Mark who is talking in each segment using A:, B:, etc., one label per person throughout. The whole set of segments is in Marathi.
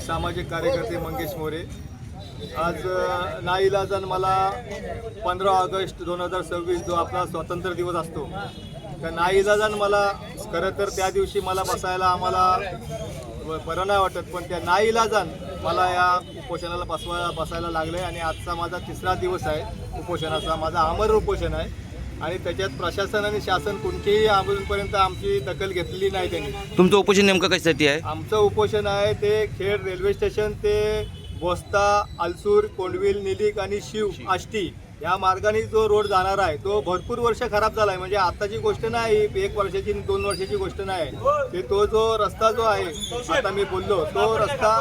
A: सामाजिक कार्यकर्ते मंगेश मोरे। आज नाईलाजान मला 15 ऑगस्ट 2026 जो आपला स्वातंत्र्य दिवस असतो त्या नाईलाजान मला खरं तर त्या दिवशी मला बसायला आम्हाला बरं नाही वाटत, पण त्या नाईलाजान मला या उपोषणाला बसायला लागलं आहे। आणि आजचा माझा 3रा दिवस आहे उपोषणाचा, माझा आमरण उपोषण आहे। आणि त्याच्यात प्रशासन आणि शासन कोणतीही अजूनपर्यंत आमची दखल घेतलेली नाही त्यांनी।
B: तुमचं उपोषण नेमकं कशासाठी आहे?
A: आमचं उपोषण आहे ते खेड रेल्वे स्टेशन ते बोस्ता, आलसूर, कोंडविल, निलिक आणि शिव आष्टी या मार्गाने जो रोड जाणार आहे तो भरपूर वर्ष खराब झाला आहे। म्हणजे आताची गोष्ट नाही, 1 वर्षाची 2 वर्षाची गोष्ट नाही ते तो जो रस्ता जो आहे आता मी बोललो तो रस्ता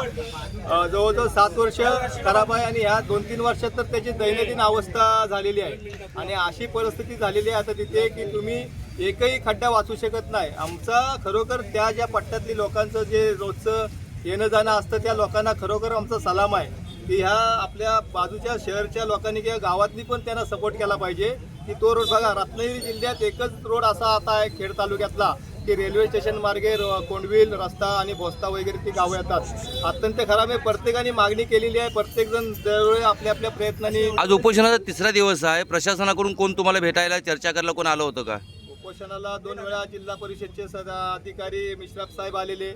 A: जवळजवळ 7 वर्ष खराब आहे। आणि ह्या 2-3 वर्षात तर त्याची दैनंदिन अवस्था झालेली आहे। आणि अशी परिस्थिती झालेली आहे आता तिथे की तुम्ही एकही खड्डा वाचू शकत नाही। आमचा खरोखर त्या ज्या पट्ट्यातली लोकांचं जे रोजचं येणं जाणं असतं त्या लोकांना खरोखर आमचा सलाम आहे की ह्या आपल्या बाजूच्या शहरच्या लोकांनी किंवा गावातनी पण त्यांना सपोर्ट केला पाहिजे की तो रोड बघा, रत्नागिरी जिल्ह्यात एकच रोड असा आता आहे खेड तालुक्यातला की रेल्वे स्टेशन मार्गे कोंडविल रस्ता आणि बोस्ता वगैरे ती गावं येतात। अत्यंत खराब आहे। प्रत्येकाने मागणी केलेली आहे, प्रत्येकजण दरवेळी आपल्या आपल्या प्रयत्नांनी।
B: आज उपोषणाचा 3रा दिवस आहे, प्रशासनाकडून कोण तुम्हाला भेटायला चर्चा करायला कोण आलं होतं का?
A: उपोषणाला 2 वेळा जिल्हा परिषदचे अधिकारी मिश्राफ साहेब आलेले,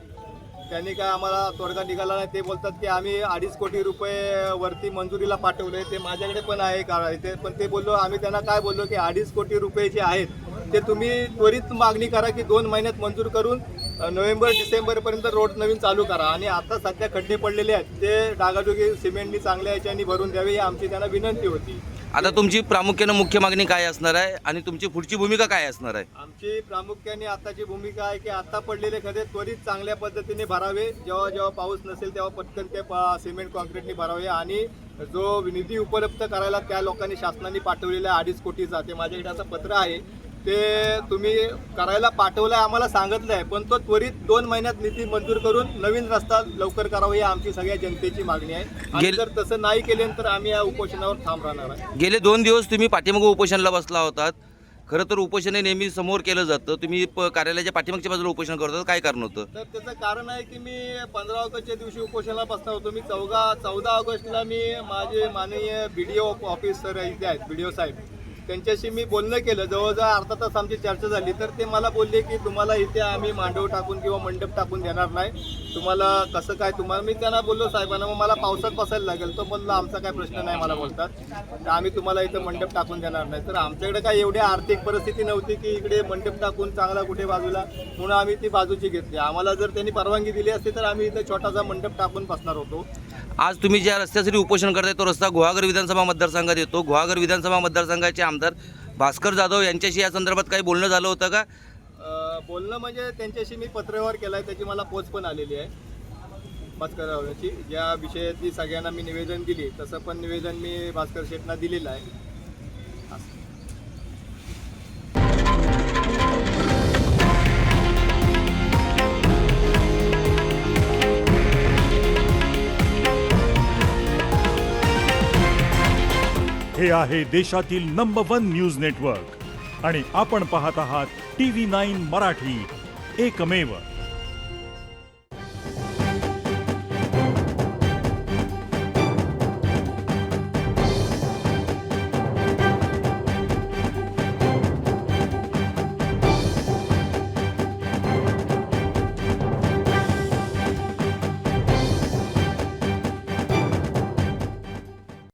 A: त्यांनी काय आम्हाला तोडगा निघाला नाही। ते बोलतात की आम्ही 2.5 कोटी रुपये वरती मंजुरीला पाठवले, ते माझ्याकडे पण आहे का इथे, पण ते बोललो आम्ही त्यांना काय बोललो की 2.5 कोटी रुपये जे आहेत ते तुम्ही त्वरित मागणी करा की 2 महिन्यात मंजूर करून नोव्हेंबर-डिसेंबरपर्यंत रोड नवीन चालू करा। आणि आता सध्या खड्डे पडलेले आहेत ते डागाडुगी सिमेंटनी चांगल्या याच्यानी भरून द्यावे ही आमची त्यांना विनंती होती।
B: आता तुमची प्रामुख्याने मुख्य मागणी काय असणार आहे आणि तुमची पुढची भूमिका काय असणार आहे?
A: आमची प्रामुख्याने आताची भूमिका आहे की आता पडलेले खड्डे त्वरित चांगल्या पद्धतीने भरावे। जेव्हा जेव्हा पाऊस नसेल तेव्हा पटकन ते सिमेंट कॉन्क्रीटने भरावे। आणि जो निधी उपलब्ध करायला त्या लोकांनी शासनाने पाठवलेला 2.5 कोटीचा ते माझ्याकडे असं पत्र आहे ते तुम्ही करायला पाठवलं आहे, आम्हाला सांगितलं आहे, पण तो त्वरित 2 महिन्यात निधी मंजूर करून नवीन रस्ता लवकर करावा ही आमची सगळ्या जनतेची मागणी आहे। आणि जर तसं नाही केले तर आम्ही या उपोषणावर ठाम राहणार आहे।
B: गेले 2 दिवस तुम्ही पाठीमागे उपोषणाला बसला होतात। खरं तर उपोषण हे नेहमी समोर केलं जातं, तुम्ही कार्यालयाच्या पाठीमागच्या बाजूला उपोषण करता, काय कारण होतं?
A: तर त्याचं कारण आहे की मी 15 ऑगस्टच्या दिवशी उपोषणाला बसणार होतो। मी 14 ऑगस्टला मी माझे माननीय BDO ऑफिसर इथे आहेत, BDO साहेब, त्यांच्याशी मी बोलणं केलं। जवळजवळ अर्धा तास आमची चर्चा झाली। तर ते मला बोलले की तुम्हाला इथे आम्ही मांडव टाकून किंवा मंडप टाकून देणार नाही, तुम्हाला कसं काय तुम्हाला। मी त्यांना बोललो साहेबांना मग मला पावसात बसायला लागेल, तो बोलला आमचा काय प्रश्न नाही मला बोलतात तर आम्ही तुम्हाला इथं मंडप टाकून देणार नाही। तर आमच्याकडे काय एवढी आर्थिक परिस्थिती नव्हती की इकडे मंडप टाकून चांगला कुठे बाजूला, म्हणून आम्ही ती बाजूची घेतली। आम्हाला जर त्यांनी परवानगी दिली असती तर आम्ही इथं छोटासा मंडप टाकून बसणार होतो।
B: आज तुम्ही ज्या रस्त्यासाठी उपोषण करताय तो रस्ता गुहागर विधानसभा मतदारसंघात येतो। गुहागर विधानसभा मतदारसंघाचे आमदार भास्कर जाधव यांच्याशी या संदर्भात काही बोलणं झालं होतं का?
A: बोलणं म्हणजे त्यांच्याशी मी पत्रव्यवहार केला आहे, त्याची मला पोच पण आलेली आहे भास्कर जाधवची। ज्या विषयाची सगळ्यांना मी निवेदन दिली तसं पण निवेदन मी भास्कर शेठना दिलेलं आहे।
C: हे आहे देशातील नंबर 1 न्यूज नेटवर्क आणि आपण पाहत आहात TV9 मराठी, एकमेव।